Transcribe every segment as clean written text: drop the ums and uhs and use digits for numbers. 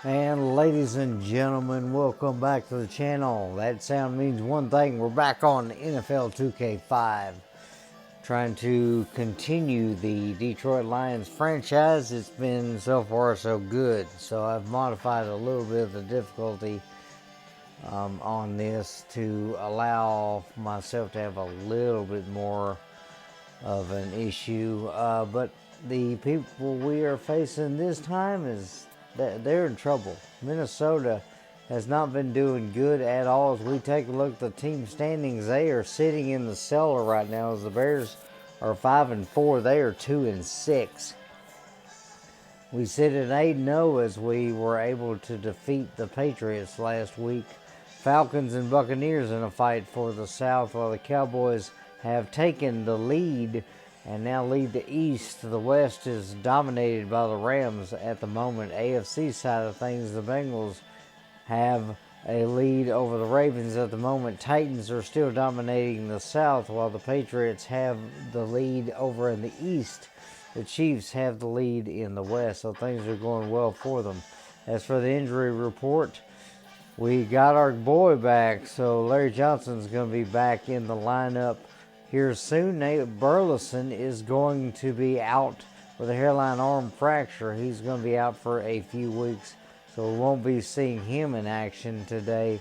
And ladies and gentlemen, welcome back to the channel. That sound means one thing. We're back on NFL2K5, trying to continue the Detroit Lions franchise. It's been so far so good, so I've modified a little bit of the difficulty on this to allow myself to have a little bit more of an issue. But the people we are facing this time is they're in trouble. Minnesota has not been doing good at all. As we take a look at the team standings, they are sitting in the cellar right now. As the Bears are 5-4, they are 2-6. We sit at 8-0 as we were able to defeat the Patriots last week. Falcons and Buccaneers in a fight for the South, while the Cowboys have taken the lead and now lead the East. The West is dominated by the Rams at the moment. AFC side of things, the Bengals have a lead over the Ravens at the moment. Titans are still dominating the South, while the Patriots have the lead over in the East. The Chiefs have the lead in the West, so things are going well for them. As for the injury report, we got our boy back, so Larry Johnson's going to be back in the lineup here soon. Nate Burleson is going to be out with a hairline arm fracture. He's going to be out for a few weeks, so we won't be seeing him in action today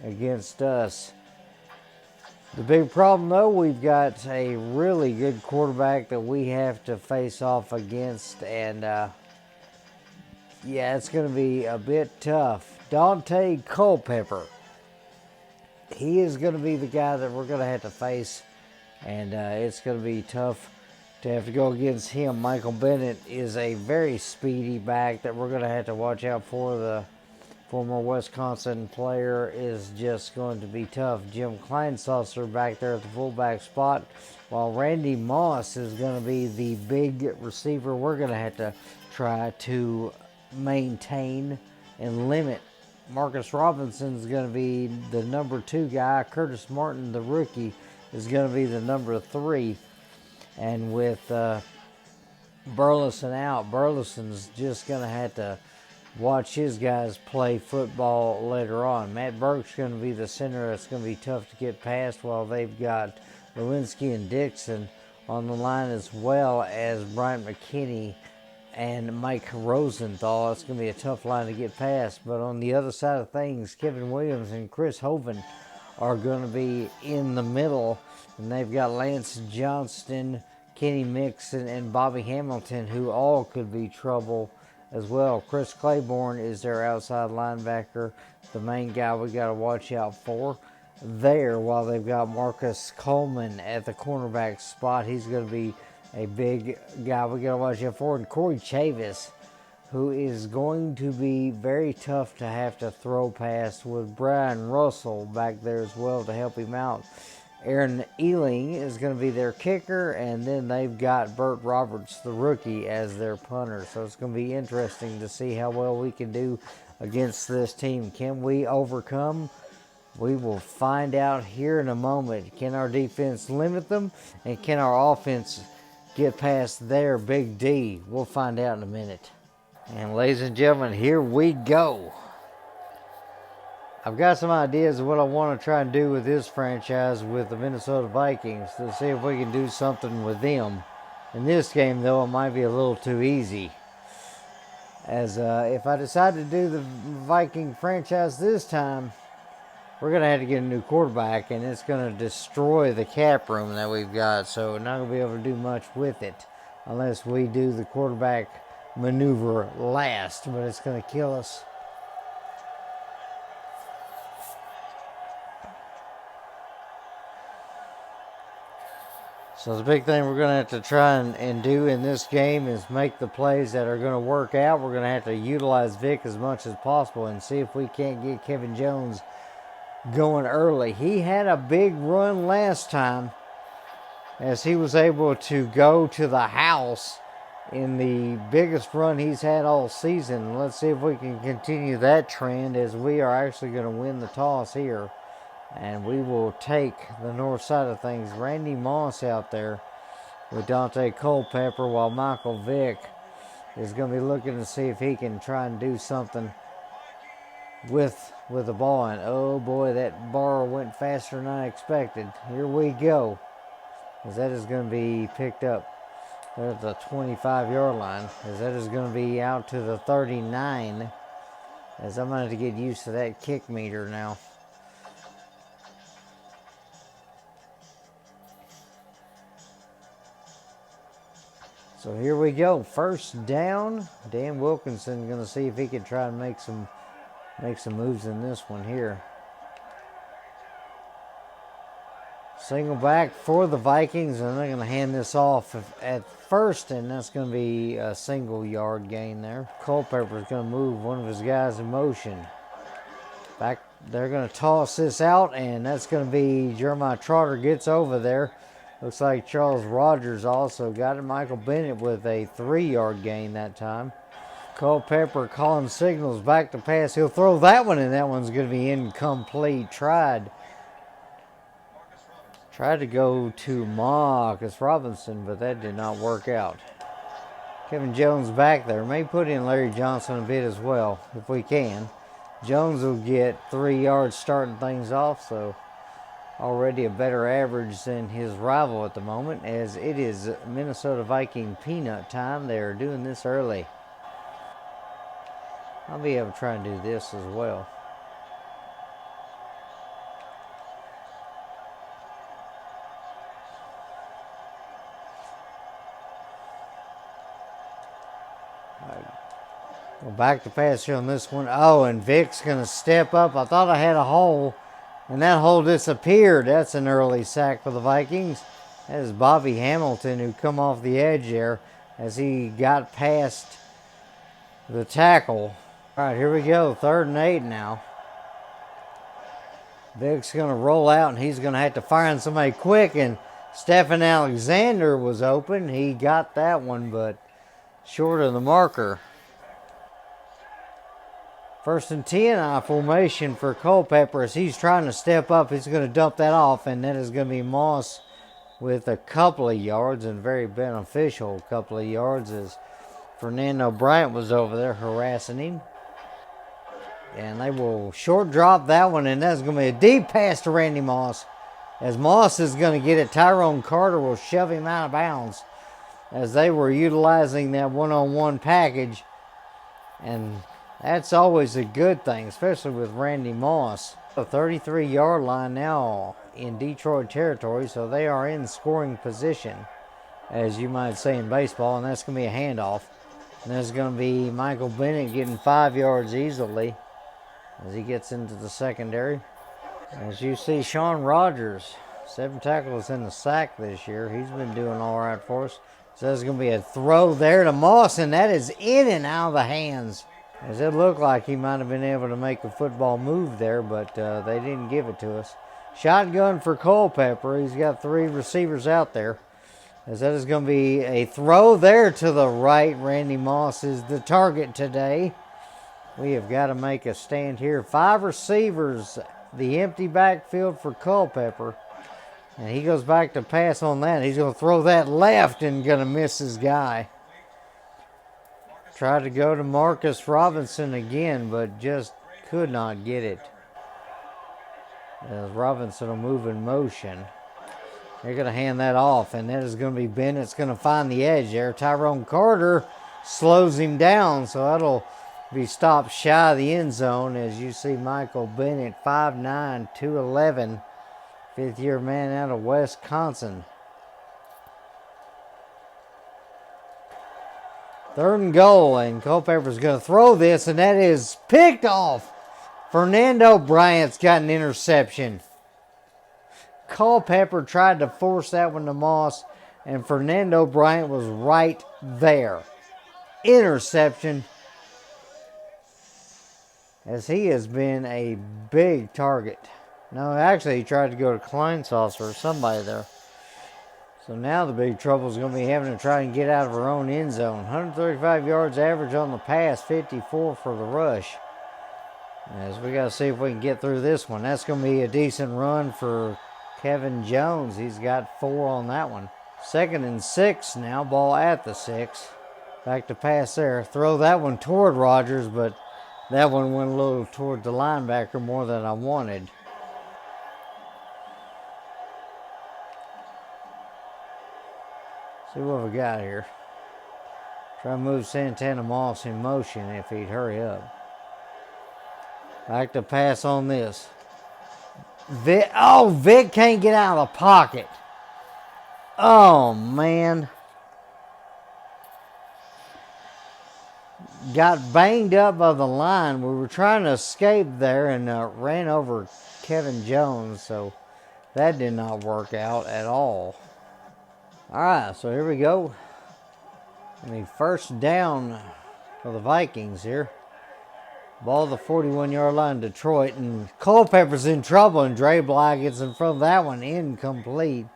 against us. The big problem, though, we've got a really good quarterback that we have to face off against, and yeah, it's going to be a bit tough. Dante Culpepper, he is going to be the guy that we're going to have to face, and it's going to be tough to have to go against him. Michael Bennett is a very speedy back that we're going to have to watch out for. The former Wisconsin player is just going to be tough. Jim Kleinsasser back there at the fullback spot, while Randy Moss is going to be the big receiver. We're going to have to try to maintain and limit. Marcus Robinson is going to be the number 2 guy. Curtis Martin, the rookie, is going to be the number 3. And with Burleson out, Burleson's just going to have to watch his guys play football later on. Matt Burke's going to be the center. That's going to be tough to get past, while they've got Lewinsky and Dixon on the line, as well as Bryant McKinney and Mike Rosenthal. It's going to be a tough line to get past. But on the other side of things, Kevin Williams and Chris Hovan are going to be in the middle. And they've got Lance Johnston, Kenny Mixon, and Bobby Hamilton, who all could be trouble as well. Chris Claiborne is their outside linebacker, the main guy we got to watch out for there, while they've got Marcus Coleman at the cornerback spot. He's going to be a big guy we got to watch out for. And Corey Chavis, who is going to be very tough to have to throw past, with Brian Russell back there as well to help him out. Aaron Ealing is going to be their kicker, and then they've got Burt Roberts, the rookie, as their punter. So it's going to be interesting to see how well we can do against this team. Can we overcome? We will find out here in a moment. Can our defense limit them, and can our offense get past their big D? We'll find out in a minute. And ladies and gentlemen, here we go. I've got some ideas of what I want to try and do with this franchise with the Minnesota Vikings, to see if we can do something with them. In this game, though, it might be a little too easy, as if I decide to do the Viking franchise this time, we're going to have to get a new quarterback, and it's going to destroy the cap room that we've got, so we're not going to be able to do much with it unless we do the quarterback maneuver last, but it's going to kill us. So the big thing we're going to have to try and do in this game is make the plays that are going to work out. We're going to have to utilize Vic as much as possible and see if we can't get Kevin Jones going early. He had a big run last time, as he was able to go to the house in the biggest run he's had all season. Let's see if we can continue that trend, as we are actually going to win the toss here. And we will take the north side of things. Randy Moss out there with Dante Culpepper, while Michael Vick is going to be looking to see if he can try and do something with the ball, and oh boy, that bar went faster than I expected. Here we go, as that is going to be picked up. There's the 25-yard line, as that is going to be out to the 39, as I'm going to have to get used to that kick meter now. So here we go, first down. Dan Wilkinson going to see if he can try and make some moves in this one here. Single back for the Vikings, and they're going to hand this off at first, and that's going to be a single-yard gain there. Culpepper is going to move one of his guys in motion. Back, they're going to toss this out, and that's going to be Jeremiah Trotter gets over there. Looks like Charles Rogers also got it. Michael Bennett with a 3-yard gain that time. Culpepper calling signals back to pass. He'll throw that one, and that one's going to be incomplete. Tried to go to Marcus Robinson, but that did not work out. Kevin Jones back there. May put in Larry Johnson a bit as well, if we can. Jones will get 3 yards starting things off, so already a better average than his rival at the moment, as it is Minnesota Viking peanut time. They're doing this early. I'll be able to try and do this as well. Go back to pass here on this one. Oh, and Vic's going to step up. I thought I had a hole, and that hole disappeared. That's an early sack for the Vikings. That is Bobby Hamilton, who come off the edge there as he got past the tackle. All right, here we go. 3rd and 8 now. Vic's going to roll out, and he's going to have to find somebody quick, and Stephen Alexander was open. He got that one, but short of the marker. 1st and 10, I formation for Culpepper as he's trying to step up. He's going to dump that off, and that is going to be Moss with a couple of yards, and very beneficial couple of yards, as Fernando Bryant was over there harassing him. And they will short drop that one, and that's going to be a deep pass to Randy Moss. As Moss is going to get it, Tyrone Carter will shove him out of bounds, as they were utilizing that one-on-one package. And that's always a good thing, especially with Randy Moss. A 33-yard line now in Detroit territory, so they are in scoring position, as you might say in baseball, and that's going to be a handoff. And that's going to be Michael Bennett getting 5 yards easily as he gets into the secondary. As you see, Sean Rogers, 7 tackles in the sack this year. He's been doing all right for us. So there's going to be a throw there to Moss, and that is in and out of the hands, as it looked like he might have been able to make a football move there, but they didn't give it to us. Shotgun for Culpepper. He's got 3 receivers out there, as that is going to be a throw there to the right. Randy Moss is the target today. We have got to make a stand here. 5 receivers, the empty backfield for Culpepper. And he goes back to pass on that. He's going to throw that left and going to miss his guy. Tried to go to Marcus Robinson again, but just could not get it. As Robinson will move in motion. They're going to hand that off, and that is going to be Bennett's going to find the edge there. Tyrone Carter slows him down, so that'll be stopped shy of the end zone, as you see Michael Bennett, 5'9", 211, 5th-year man out of Wisconsin. 3rd and goal, and Culpepper's going to throw this, and that is picked off. Fernando Bryant's got an interception. Culpepper tried to force that one to Moss, and Fernando Bryant was right there. Interception, as he has been a big target. No, actually, he tried to go to Kleinsaucer or somebody there. So now the big trouble is going to be having to try and get out of our own end zone. 135 yards average on the pass, 54 for the rush. As we got to see if we can get through this one. That's going to be a decent run for Kevin Jones. He's got 4 on that one. 2nd and 6 now, ball at the 6. Back to pass there. Throw that one toward Rogers, but That one went a little toward the linebacker more than I wanted. See what we got here. Try to move Santana Moss in motion if he'd hurry up. Back to pass on this. Vic can't get out of the pocket. Oh, man. Got banged up by the line. We were trying to escape there and ran over Kevin Jones, so that did not work out at all. All right, so here we go. First down for the Vikings here. Ball the 41-yard line, Detroit, and Culpepper's in trouble, and Dre Bly gets in front of that one, incomplete.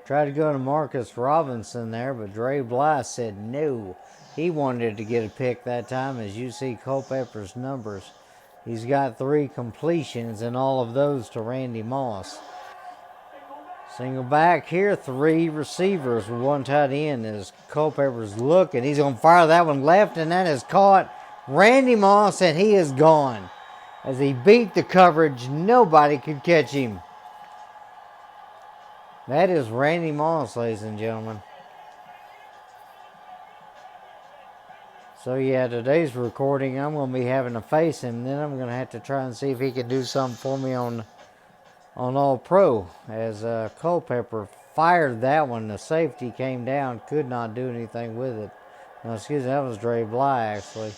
Tried to go to Marcus Robinson there, but Dre Bly said no. He wanted to get a pick that time. As you see Culpepper's numbers, he's got 3 completions, and all of those to Randy Moss. Single back here, 3 receivers with 1 tight end as Culpepper's looking. He's going to fire that one left, and that is caught. Randy Moss, and he is gone. As he beat the coverage, nobody could catch him. That is Randy Moss, ladies and gentlemen. So yeah, today's recording, I'm going to be having to face him. Then I'm going to have to try and see if he can do something for me on All Pro. As Culpepper fired that one, the safety came down, could not do anything with it. No, excuse me, that was Dre Bly actually.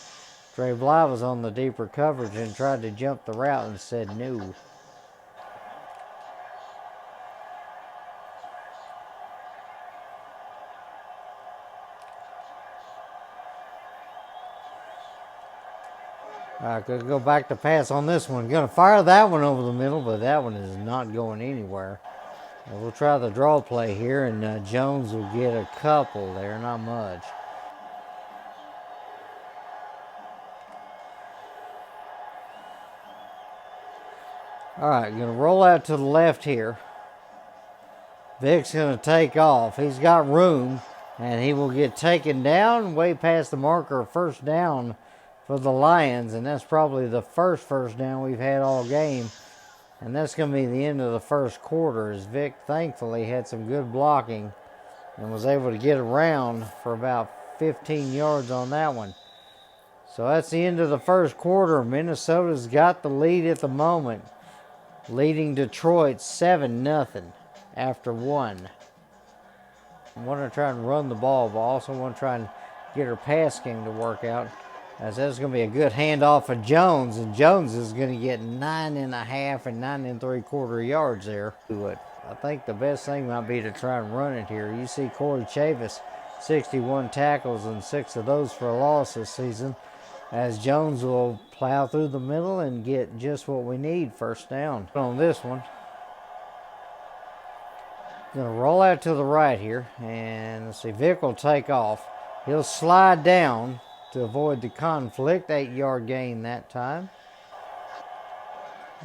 Dre Bly was on the deeper coverage and tried to jump the route and said no. All right, gonna go back to pass on this one. Gonna fire that one over the middle, but that one is not going anywhere. We'll try the draw play here, and Jones will get a couple there, not much. All right, gonna roll out to the left here. Vic's gonna take off. He's got room, and he will get taken down way past the marker of first down for the Lions, and that's probably the first down we've had all game. And that's going to be the end of the first quarter, as Vic thankfully had some good blocking and was able to get around for about 15 yards on that one. So that's the end of the first quarter. Minnesota's got the lead at the moment, leading Detroit 7-0 after 1. I want to try and run the ball, but I also want to try and get her pass game to work out. As that's going to be a good handoff for Jones, and Jones is going to get 9.5 and 9 3/4 yards there. I think the best thing might be to try and run it here. You see Corey Chavis, 61 tackles and 6 of those for a loss this season, as Jones will plow through the middle and get just what we need, first down. On this one, going to roll out to the right here, and let's see, Vic will take off. He'll slide down to avoid the conflict. 8-yard gain that time.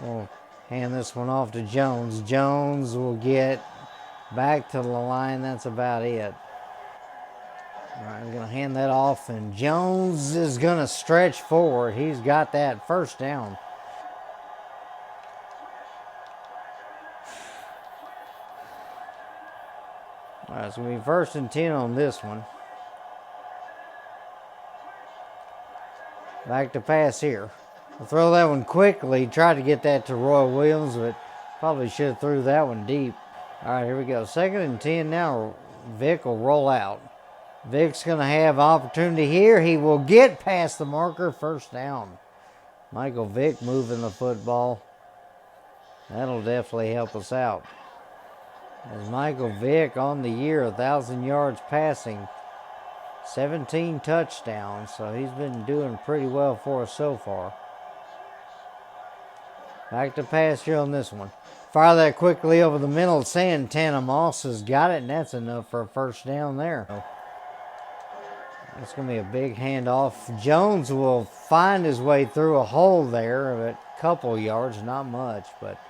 We'll hand this one off to Jones. Jones will get back to the line. That's about it. All right, I'm going to hand that off, and Jones is going to stretch forward. He's got that first down. All right, it's going to be 1st and 10 on this one. Back to pass here. I'll throw that one quickly. Tried to get that to Roy Williams, but probably should have threw that one deep. All right, here we go. 2nd and 10 now. Vic will roll out. Vic's going to have opportunity here. He will get past the marker, first down. Michael Vick moving the football. That'll definitely help us out. As Michael Vick on the year, 1,000 yards passing. 17 touchdowns, so he's been doing pretty well for us so far. Back to pass here on this one. Fire that quickly over the middle. Santana Moss has got it, and that's enough for a first down there. It's going to be a big handoff. Jones will find his way through a hole there of a couple yards, not much, but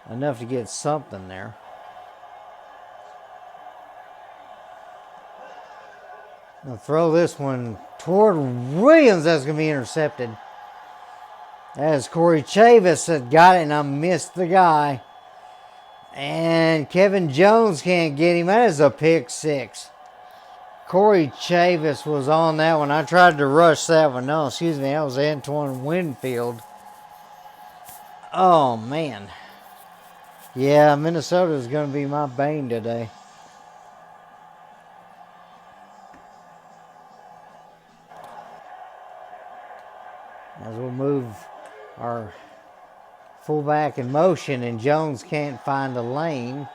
enough to get something there. I'll throw this one toward Williams. That's going to be intercepted. That's Corey Chavis that got it, and I missed the guy. And Kevin Jones can't get him. That is a pick six. Corey Chavis was on that one. I tried to rush that one. No, excuse me. That was Antoine Winfield. Oh, man. Yeah, Minnesota is going to be my bane today. As we'll move our fullback in motion, and Jones can't find a lane.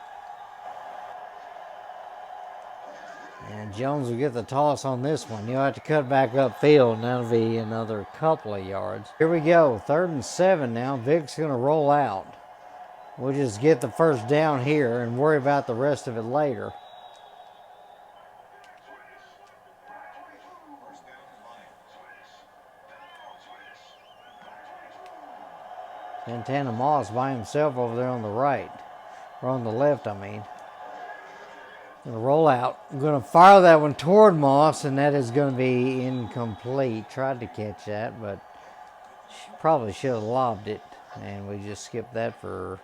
And Jones will get the toss on this one. You'll have to cut back upfield, and that'll be another couple of yards. Here we go, 3rd and 7 now. Vic's going to roll out. We'll just get the first down here and worry about the rest of it later. Santana Moss by himself over there on the right. Or on the left, I mean. Gonna roll out. I'm gonna fire that one toward Moss, and that is gonna be incomplete. Tried to catch that, but probably should have lobbed it. And we just skipped that for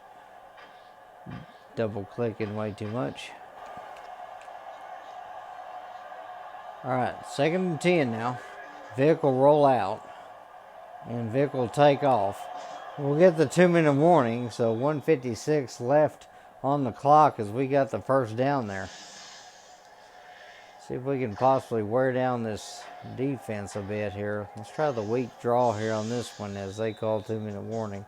double clicking way too much. Alright, 2nd and 10 now. Vic will roll out. And Vic will take off. We'll get the 2-minute warning, so 1:56 left on the clock as we got the first down there. See if we can possibly wear down this defense a bit here. Let's try the weak draw here on this one as they call 2-minute warning.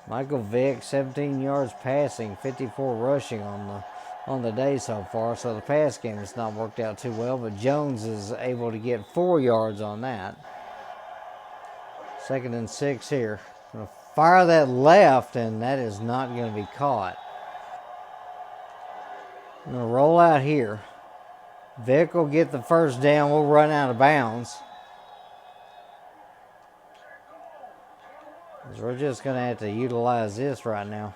Michael Vick, 17 yards passing, 54 rushing on the day so far. So the pass game has not worked out too well, but Jones is able to get 4 yards on that. 2nd and 6 here. Gonna fire that left, and that is not going to be caught. I'm going to roll out here. Vic will get the first down. We'll run out of bounds. We're just going to have to utilize this right now.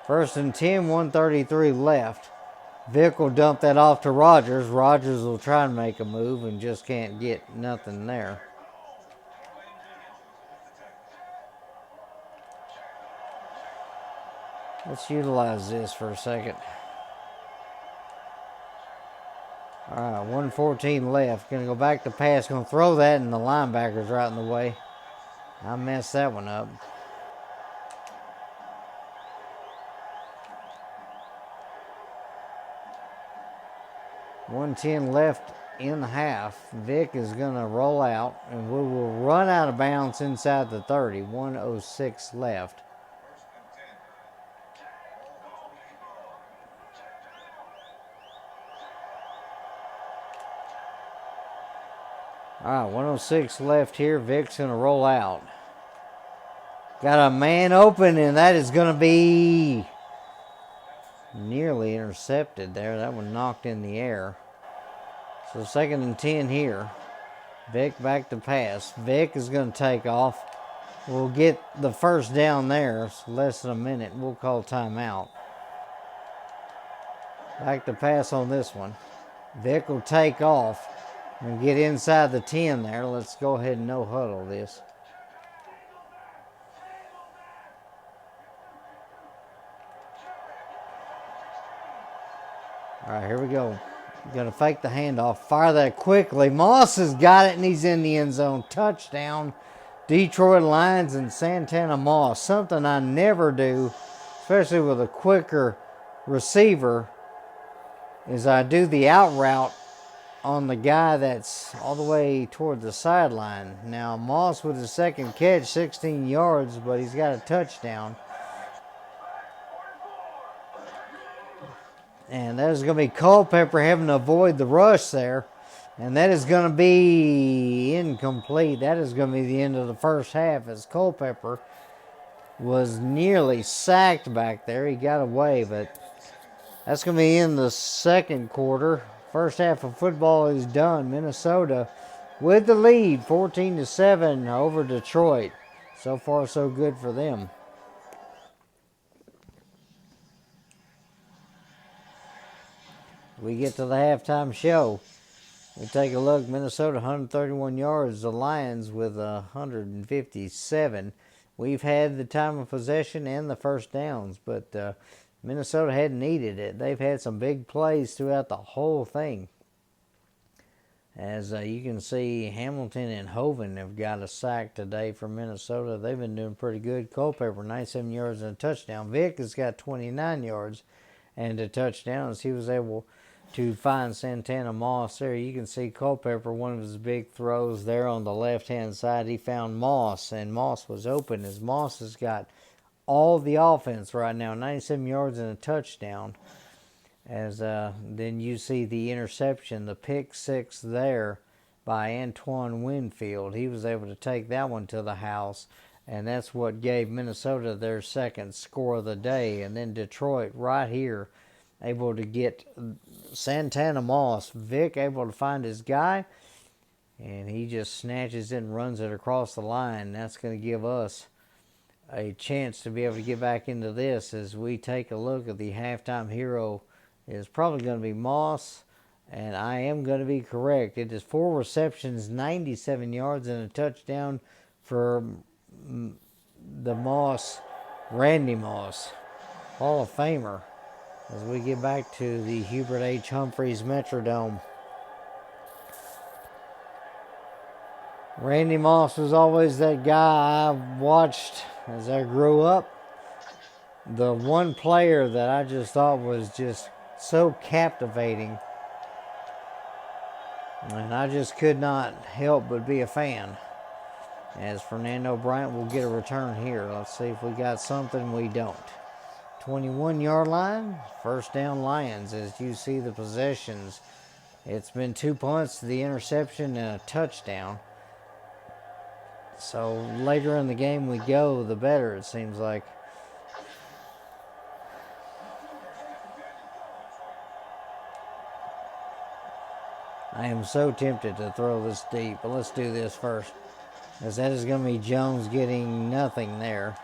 First and 10, 1:33 left. Vic will dump that off to Rogers. Rogers will try and make a move and just can't get nothing there. Let's utilize this for a second. All right, 1:14 left. Going to go back to pass. Going to throw that, and the linebacker's right in the way. I messed that one up. .110 left in the half. Vic is going to roll out, and we will run out of bounds inside the 30. 1:06 left. All right, 1:06 left here. Vic's going to roll out. Got a man open, and that is going to be nearly intercepted there. That one knocked in the air. So 2nd and 10 here. Vic back to pass. Vic is going to take off. We'll get the first down there. It's less than a minute. We'll call timeout. Back to pass on this one. Vic will take off and get inside the 10 there. Let's go ahead and no huddle this. All right, here we go. Going to fake the handoff. Fire that quickly. Moss has got it, and he's in the end zone. Touchdown, Detroit Lions and Santana Moss. Something I never do, especially with a quicker receiver, is I do the out route on the guy that's all the way toward the sideline. Now, Moss with his second catch, 16 yards, but he's got a touchdown. And that is going to be Culpepper having to avoid the rush there. And that is going to be incomplete. That is going to be the end of the first half as Culpepper was nearly sacked back there. He got away, but that's going to be in the second quarter. First half of football is done. Minnesota with the lead, 14-7 over Detroit. So far, so good for them. we get to the halftime show. We take a look. Minnesota 131 yards. The Lions with 157. We've had the time of possession and the first downs, but Minnesota hadn't needed it. They've had some big plays throughout the whole thing. As you can see, Hamilton and Hoven have got a sack today for Minnesota. They've been doing pretty good. Culpepper, 97 yards and a touchdown. Vick has got 29 yards and a touchdown as he was able to find Santana Moss there. You can see Culpepper, one of his big throws there on the left-hand side. He found Moss, and Moss was open as Moss has got all the offense right now, 97 yards and a touchdown. As then you see the interception, the pick six there by Antoine Winfield. He was able to take that one to the house, and that's what gave Minnesota their second score of the day. And then Detroit right here able to get Santana Moss. Vick able to find his guy, and he just snatches it and runs it across the line. That's going to give us a chance to be able to get back into this as we take a look at the halftime hero. Is probably going to be Moss, and I am going to be correct. It is 4 receptions, 97 yards, and a touchdown for the Moss, Randy Moss, Hall of Famer, as we get back to the Hubert H. Humphreys Metrodome. Randy Moss was always that guy I watched as I grew up. The one player that I just thought was just so captivating, and I just could not help but be a fan. As Fernando Bryant will get a return here. Let's see if we got something. We don't. 21-yard line, first down Lions. As you see the possessions, it's been 2 punts, the interception, and a touchdown. So later in the game we go, the better it seems like. I am so tempted to throw this deep, but let's do this first, as that is going to be Jones getting nothing there.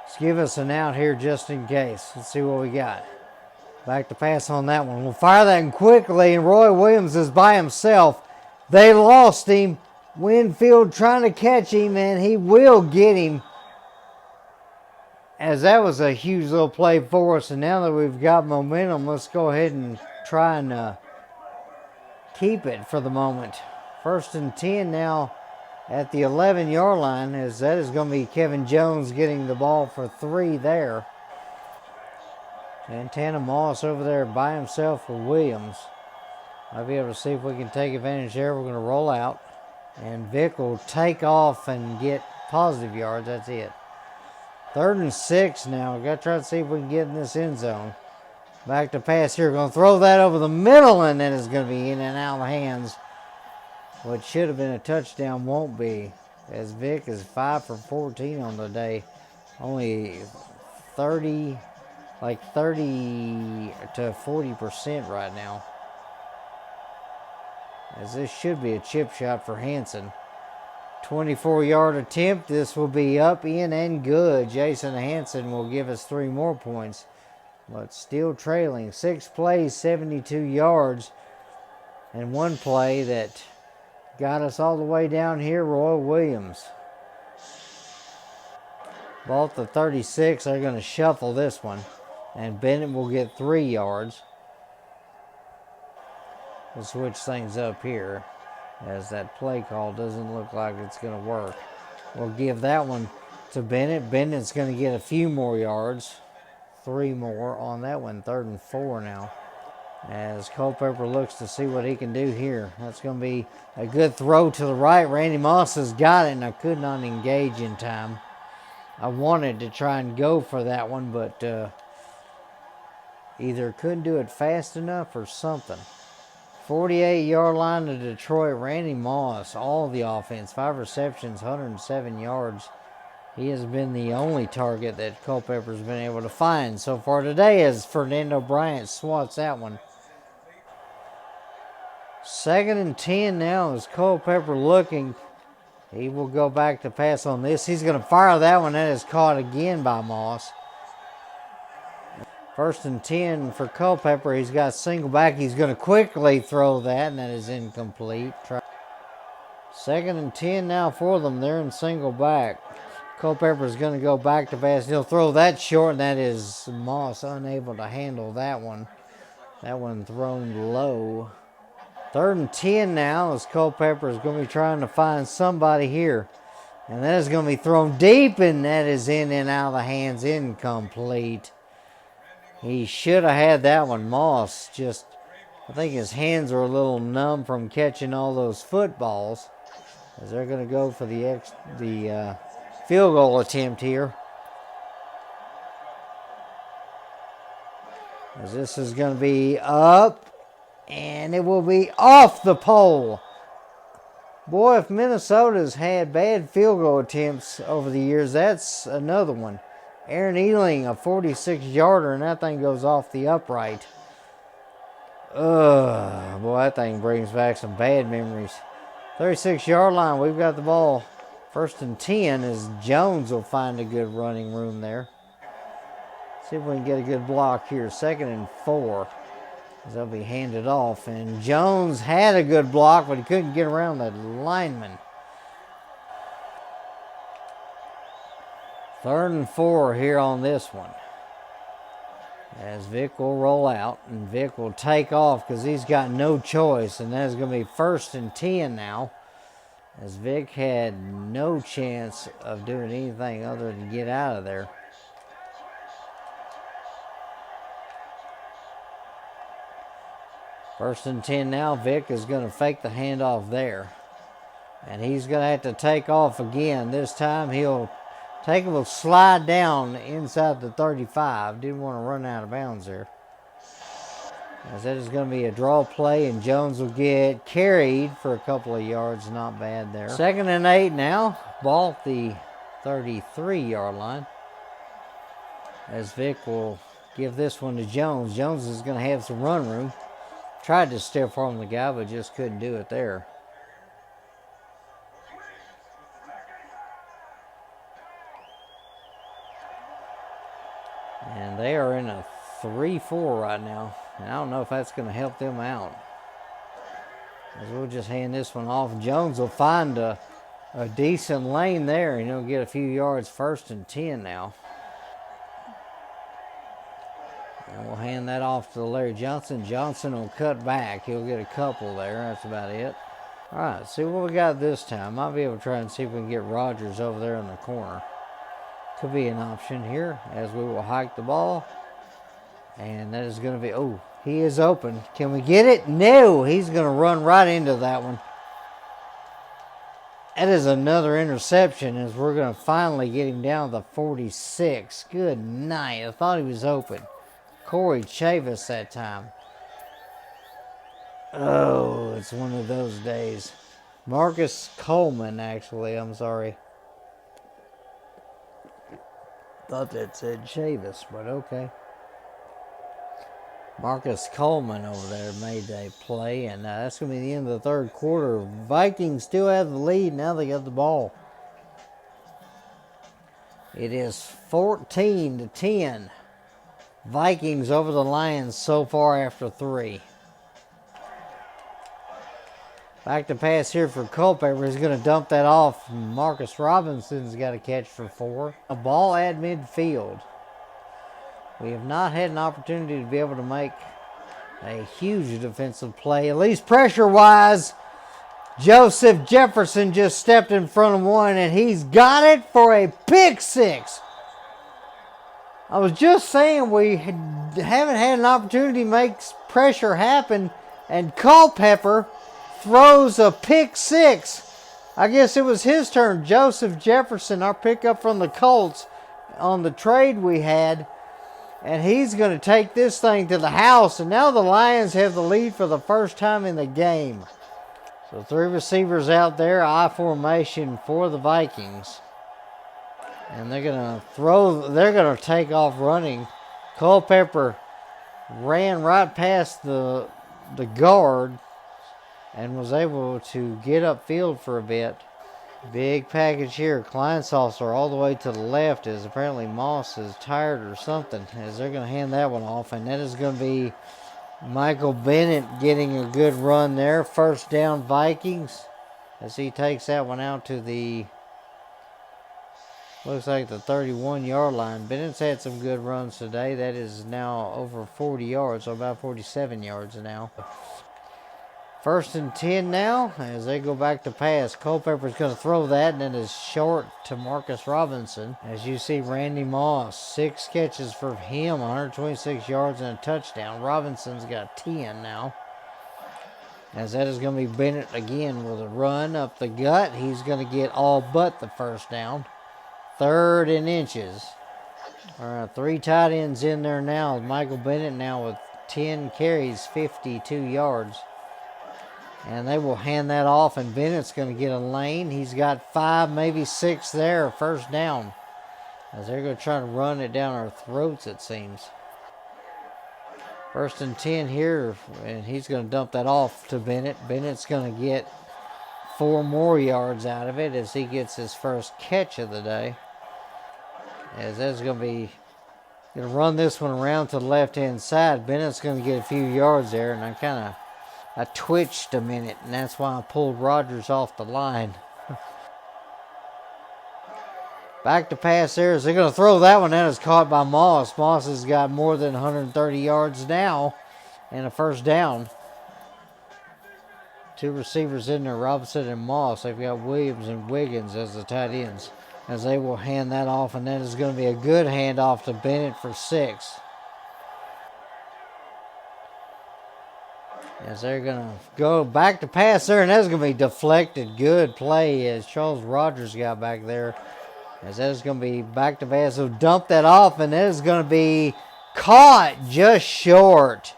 Let's give us an out here just in case. Let's see what we got. Back to pass on that one. We'll fire that in quickly, and Roy Williams is by himself. They lost him. Winfield trying to catch him, and he will get him. As that was a huge little play for us, and now that we've got momentum, let's go ahead and try and keep it for the moment. 1st and 10 now at the 11-yard line, as that is going to be Kevin Jones getting the ball for 3 there. Santana Moss over there by himself with Williams. I'll be able to see if we can take advantage there. We're going to roll out. And Vick will take off and get positive yards. That's it. 3rd and 6 now. We've got to try to see if we can get in this end zone. Back to pass here. Going to throw that over the middle, and then it's going to be in and out of the hands. What should have been a touchdown won't be, as Vick is 5 for 14 on the day. Only 30 to 40% right now. As this should be a chip shot for Hansen. 24-yard attempt. This will be up, in, and good. Jason Hansen will give us 3 more points, but still trailing. 6 plays, 72 yards, and 1 play that got us all the way down here, Roy Williams. Ball at the 36. They're going to shuffle this one, and Bennett will get 3 yards. We'll switch things up here, as that play call doesn't look like it's going to work. We'll give that one to Bennett. Bennett's going to get a few more yards. 3 more on that one. 3rd and 4 now, as Culpepper looks to see what he can do here. That's going to be a good throw to the right. Randy Moss has got it, and I could not engage in time. I wanted to try and go for that one, but either couldn't do it fast enough or something. 48-yard line to Detroit. Randy Moss, all the offense, 5 receptions, 107 yards. He has been the only target that Culpepper's been able to find so far today, as Fernando Bryant swats that one. 2nd and 10 now, as Culpepper looking. He will go back to pass on this. He's going to fire that one. That is caught again by Moss. 1st and 10 for Culpepper. He's got single back. He's going to quickly throw that, and that is incomplete. 2nd and 10 now for them. They're in single back. Culpepper's going to go back to pass. He'll throw that short, and that is Moss unable to handle that one. That one thrown low. 3rd and 10 now as Culpepper is going to be trying to find somebody here. And that is going to be thrown deep, and that is in and out of the hands, incomplete. He should have had that one. Moss just, I think his hands are a little numb from catching all those footballs. As they're going to go for the field goal attempt here. As this is going to be up, and it will be off the pole. Boy, if Minnesota's had bad field goal attempts over the years, that's another one. Aaron Ealing, a 46-yarder, and that thing goes off the upright. Ugh, boy, that thing brings back some bad memories. 36-yard line, we've got the ball. 1st and 10 as Jones will find a good running room there. See if we can get a good block here. 2nd and 4. As they'll be handed off. And Jones had a good block, but he couldn't get around that lineman. 3rd and 4 here on this one. As Vic will roll out, and Vic will take off because he's got no choice. And that's going to be 1st and 10 now. As Vic had no chance of doing anything other than get out of there. First and 10 now. Vic is going to fake the handoff there. And he's going to have to take off again. This time he'll take him, will slide down inside the 35. Didn't want to run out of bounds there. As that is going to be a draw play, and Jones will get carried for a couple of yards. Not bad there. 2nd and 8 now. Ball at the 33-yard line. As Vic will give this one to Jones. Jones is going to have some run room. Tried to stiff arm the guy, but just couldn't do it there. And they are in a 3-4 right now. And I don't know if that's going to help them out. As we'll just hand this one off. Jones will find a decent lane there, and he'll get a few yards. 1st and 10 now. And we'll hand that off to Larry Johnson. Johnson will cut back. He'll get a couple there. That's about it. All right, see what we got this time. Might be able to try and see if we can get Rogers over there in the corner. Could be an option here as we will hike the ball. And that is going to be, oh, he is open. Can we get it? No, he's going to run right into that one. That is another interception as we're going to finally get him down to the 46. Good night. I thought he was open. Corey Chavis that time. Oh, it's one of those days. Marcus Coleman, actually. I'm sorry. Thought that said Chavis, but okay. Marcus Coleman over there made a play, and that's going to be the end of the 3rd quarter. Vikings still have the lead. Now they got the ball. It is 14-10. Vikings over the Lions so far after 3. Back to pass here for Culpepper. He's going to dump that off. Marcus Robinson's got a catch for 4. A ball at midfield. We have not had an opportunity to be able to make a huge defensive play, at least pressure-wise. Joseph Jefferson just stepped in front of one, and he's got it for a pick 6. I was just saying we haven't had an opportunity to make pressure happen, and Culpepper throws a pick 6. I guess it was his turn. Joseph Jefferson, our pickup from the Colts on the trade we had. And he's going to take this thing to the house. And now the Lions have the lead for the first time in the game. So 3 receivers out there, I formation for the Vikings. And they're going to take off running. Culpepper ran right past the guard and was able to get upfield for a bit. Big package here. Klein Saucer all the way to the left, as apparently Moss is tired or something, as they're going to hand that one off. And that is going to be Michael Bennett getting a good run there. First down, Vikings, as he takes that one out to the, looks like the 31-yard line. Bennett's had some good runs today. That is now over 40 yards, so about 47 yards now. First and 10 now, as they go back to pass. Culpepper's going to throw that, and then it's short to Marcus Robinson. As you see, Randy Moss, 6 catches for him, 126 yards and a touchdown. Robinson's got 10 now. As that is going to be Bennett again with a run up the gut. He's going to get all but the first down. 3rd and inches. All right, 3 tight ends in there now. Michael Bennett now with 10 carries, 52 yards. And they will hand that off, and Bennett's going to get a lane. He's got 5, maybe 6 there, first down. As they're going to try to run it down our throats, it seems. First and 10 here, and he's going to dump that off to Bennett. Bennett's going to get 4 more yards out of it as he gets his first catch of the day. As that's going to run this one around to the left-hand side. Bennett's going to get a few yards there, and I twitched a minute, and that's why I pulled Rogers off the line. Back to pass there. As they're going to throw that one, and it's caught by Moss. Moss has got more than 130 yards now and a first down. 2 receivers in there, Robinson and Moss. They've got Williams and Wiggins as the tight ends. As they will hand that off, and that is going to be a good handoff to Bennett for 6. As they're going to go back to pass there, and that's going to be deflected. Good play as Charles Rogers got back there. As that is going to be back to pass. So dump that off, and that is going to be caught just short.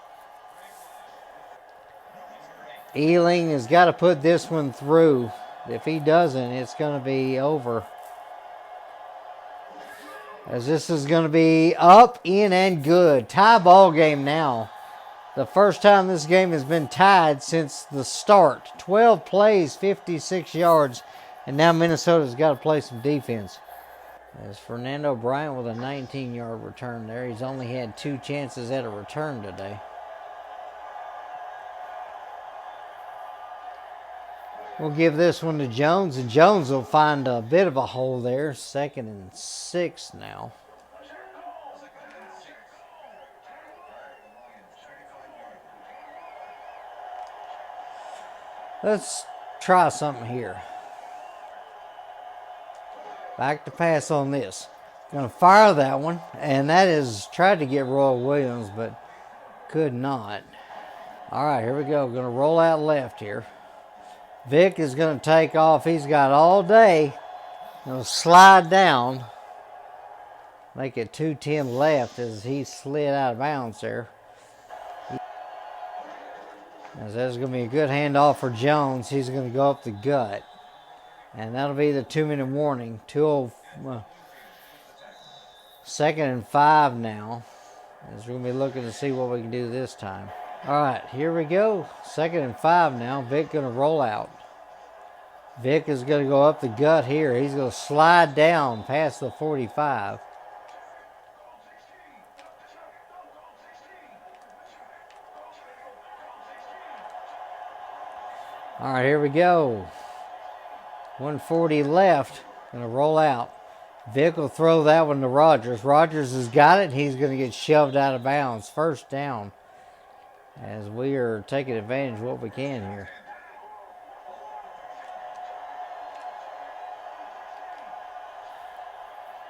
Ealing has got to put this one through. If he doesn't, it's going to be over. As this is going to be up, in, and good. Tie ball game now. The first time this game has been tied since the start. 12 plays, 56 yards. And now Minnesota's got to play some defense. As Fernando Bryant with a 19-yard return there. He's only had 2 chances at a return today. We'll give this one to Jones, and Jones will find a bit of a hole there. 2nd and 6 now. Let's try something here. Back to pass on this. Going to fire that one, and that is tried to get Roy Williams, but could not. All right, here we go. Going to roll out left here. Vic is going to take off. He's got all day. Going to slide down. Make it 2-10 left as he slid out of bounds there. As that's going to be a good handoff for Jones. He's going to go up the gut. And that'll be the 2-minute warning. 2:00, 2nd and 5 now. As we're going to be looking to see what we can do this time. All right, here we go. 2nd and 5 now. Vic going to roll out. Vic is going to go up the gut here. He's going to slide down past the 45. All right, here we go. 140 left. Going to roll out. Vic will throw that one to Rogers. Rogers has got it. He's going to get shoved out of bounds. First down. As we are taking advantage of what we can here.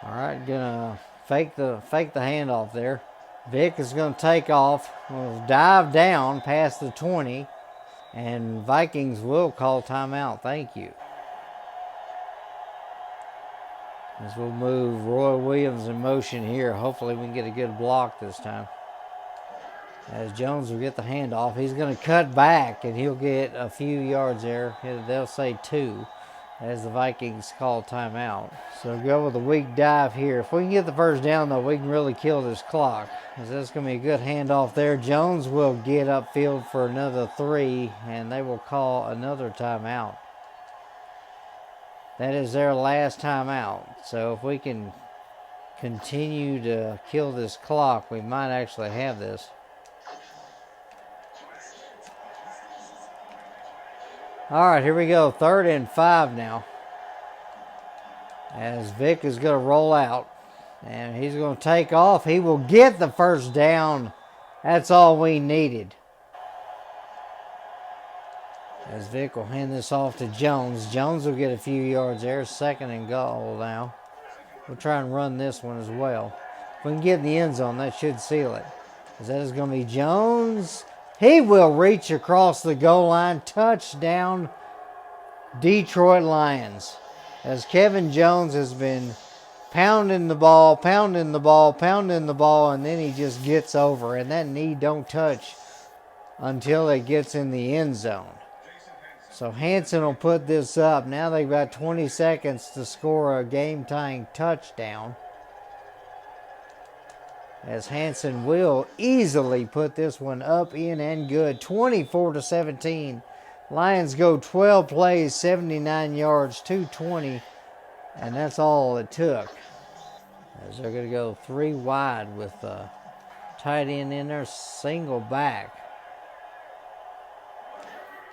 All right, gonna fake the handoff there. Vic is going to take off. Will dive down past the 20. And Vikings will call timeout. Thank you. As we'll move Roy Williams in motion here. Hopefully we can get a good block this time. As Jones will get the handoff. He's going to cut back and he'll get a few yards there. They'll say 2 as the Vikings call timeout. So go with a weak dive here. If we can get the first down though, we can really kill this clock. As that's going to be a good handoff there. Jones will get upfield for another 3 and they will call another timeout. That is their last timeout. So if we can continue to kill this clock, we might actually have this. All right, here we go. 3rd and 5 now. As Vic is going to roll out. And he's going to take off. He will get the first down. That's all we needed. As Vic will hand this off to Jones. Jones will get a few yards there. 2nd and goal now. We'll try and run this one as well. If we can get in the end zone, that should seal it. As that is going to be Jones. He will reach across the goal line. Touchdown, Detroit Lions. As Kevin Jones has been pounding the ball, and then he just gets over. And that knee don't touch until it gets in the end zone. So Hansen will put this up. Now they've got 20 seconds to score a game-tying touchdown. As Hansen will easily put this one up, in, and good. 24-17. Lions go 12 plays, 79 yards, 220. And that's all it took. As they're going to go 3 wide with the tight end in there, single back.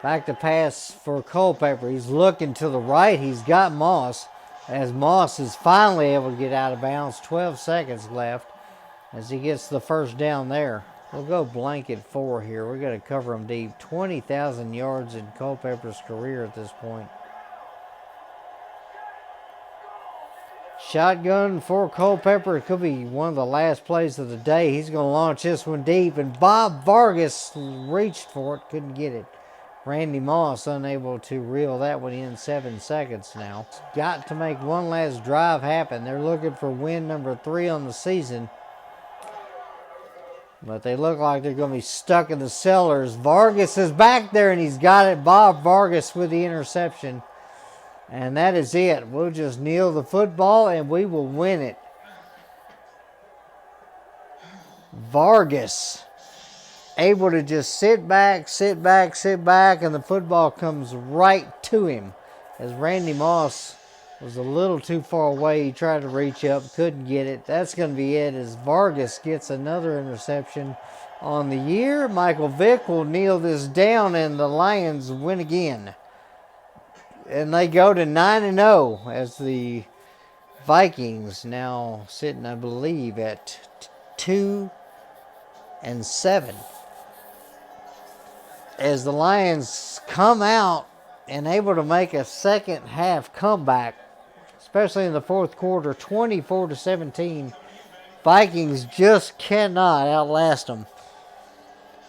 Back to pass for Culpepper. He's looking to the right. He's got Moss. As Moss is finally able to get out of bounds. 12 seconds left as he gets the first down there. We'll go blanket 4 here. We're going to cover him deep. 20,000 yards in Culpepper's career at this point. Shotgun for Culpepper. It could be one of the last plays of the day. He's going to launch this one deep, and Bob Vargas reached for it, couldn't get it. Randy Moss unable to reel that one in. 7 seconds now. Got to make one last drive happen. They're looking for win number 3 on the season. But they look like they're going to be stuck in the cellars. Vargas is back there, and he's got it. Bob Vargas with the interception. And that is it. We'll just kneel the football, and we will win it. Vargas able to just sit back, and the football comes right to him. As Randy Moss was a little too far away. He tried to reach up, couldn't get it. That's going to be it as Vargas gets another interception on the year. Michael Vick will kneel this down, and the Lions win again. And they go to 9-0 as the Vikings now sitting, I believe, at 2-7. As the Lions come out and able to make a second half comeback, especially in the fourth quarter, 24-17. Vikings just cannot outlast them.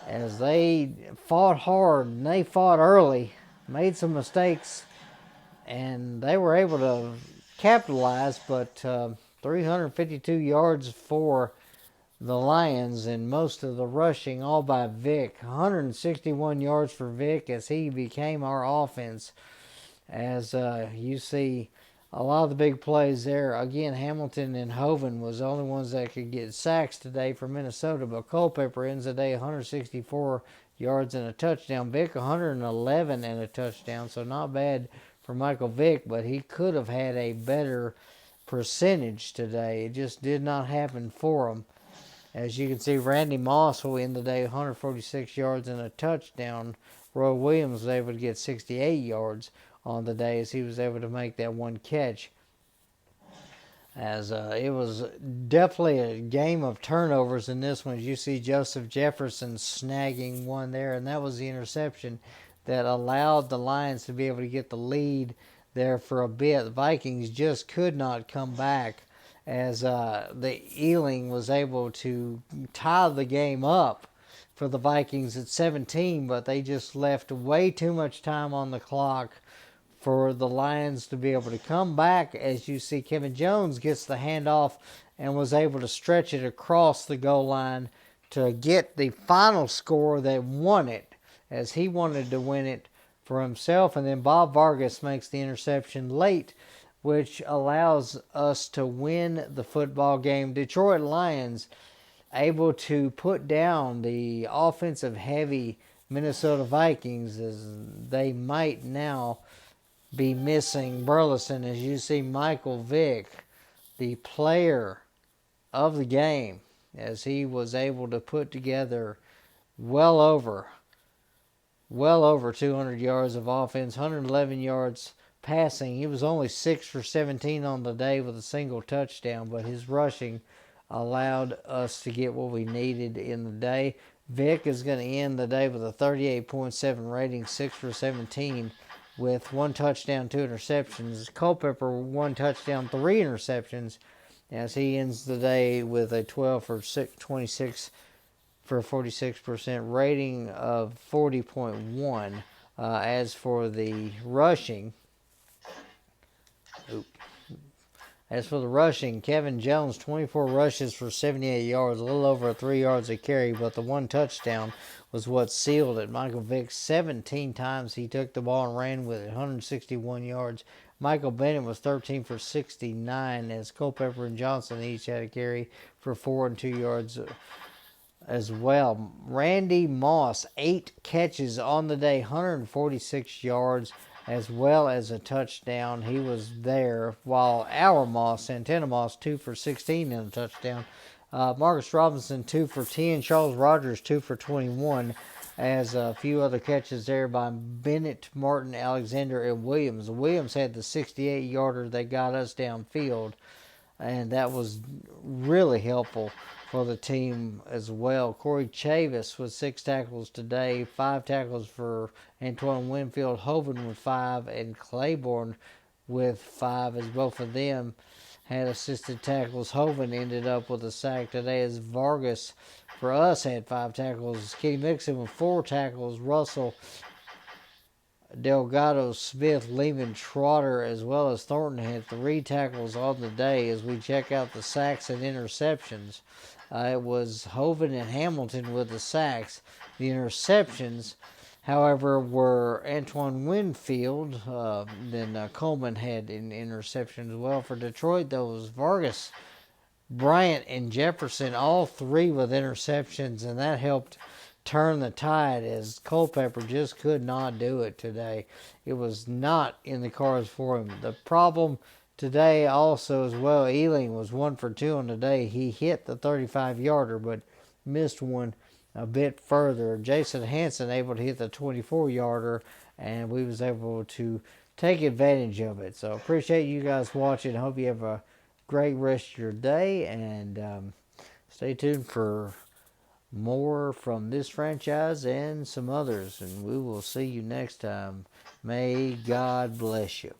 As they fought hard and they fought early, made some mistakes, and they were able to capitalize, but 352 yards for the Lions, and most of the rushing all by Vic. 161 yards for Vic as he became our offense. As you see a lot of the big plays there. Again, Hamilton and Hoven was the only ones that could get sacks today for Minnesota, but Culpepper ends the day 164 yards and a touchdown. Vic 111 and a touchdown, so not bad for Michael Vick, but he could have had a better percentage today. It just did not happen for him. As you can see, Randy Moss will end the day 146 yards and a touchdown. Roy Williams was able to get 68 yards on the day as he was able to make that one catch. As it was definitely a game of turnovers in this one. As you see Joseph Jefferson snagging one there, and that was the interception that allowed the Lions to be able to get the lead there for a bit. The Vikings just could not come back as the Ealing was able to tie the game up for the Vikings at 17, but they just left way too much time on the clock for the Lions to be able to come back. As you see, Kevin Jones gets the handoff and was able to stretch it across the goal line to get the final score that won it, as he wanted to win it for himself. And then Bob Vargas makes the interception late, which allows us to win the football game. Detroit Lions able to put down the offensive heavy Minnesota Vikings, as they might now be missing Burleson, as you see Michael Vick, the player of the game, as he was able to put together well over 200 yards of offense, 111 yards passing. He was only 6 for 17 on the day with a single touchdown, but his rushing allowed us to get what we needed in the day. Vick is going to end the day with a 38.7 rating, 6 for 17, with 1 touchdown, 2 interceptions. Culpepper, 1 touchdown, 3 interceptions, as he ends the day with a 12 for 26 for a 46% rating of 40.1. As for the rushing, Kevin Jones, 24 rushes for 78 yards, a little over 3 yards a carry, but the 1 touchdown was what sealed it. Michael Vick, 17 times he took the ball and ran with it, 161 yards. Michael Bennett was 13 for 69, as Culpepper and Johnson each had a carry for 4 and 2 yards as well. Randy Moss, 8 catches on the day, 146 yards, as well as a touchdown. He was there, while our Moss, Santana Moss, 2 for 16 and a touchdown. Marcus Robinson, 2 for 10. Charles Rogers, 2 for 21. As a few other catches there by Bennett, Martin, Alexander, and Williams. Williams had the 68-yarder that got us downfield, and that was really helpful for the team as well. Corey Chavis with 6 tackles today, 5 tackles for Antoine Winfield, Hovind with 5, and Claiborne with 5, as both of them had assisted tackles. Hovind ended up with a sack today, as Vargas for us had 5 tackles. Kenny Mixon with 4 tackles. Russell, Delgado, Smith, Lehman, Trotter, as well as Thornton had 3 tackles on the day. As we check out the sacks and interceptions, it was Hovind and Hamilton with the sacks. The interceptions, however, were Antoine Winfield. Then Coleman had an interception as well. For Detroit, though, it was Vargas, Bryant, and Jefferson, all 3 with interceptions, and that helped turn the tide, as Culpepper just could not do it today. It was not in the cards for him. The problem today also as well, Ealing was 1 for 2 on the day. He hit the 35-yarder, but missed one a bit further. Jason Hanson able to hit the 24-yarder, and we was able to take advantage of it. So appreciate you guys watching. Hope you have a great rest of your day, and stay tuned for more from this franchise and some others, and we will see you next time. May God bless you.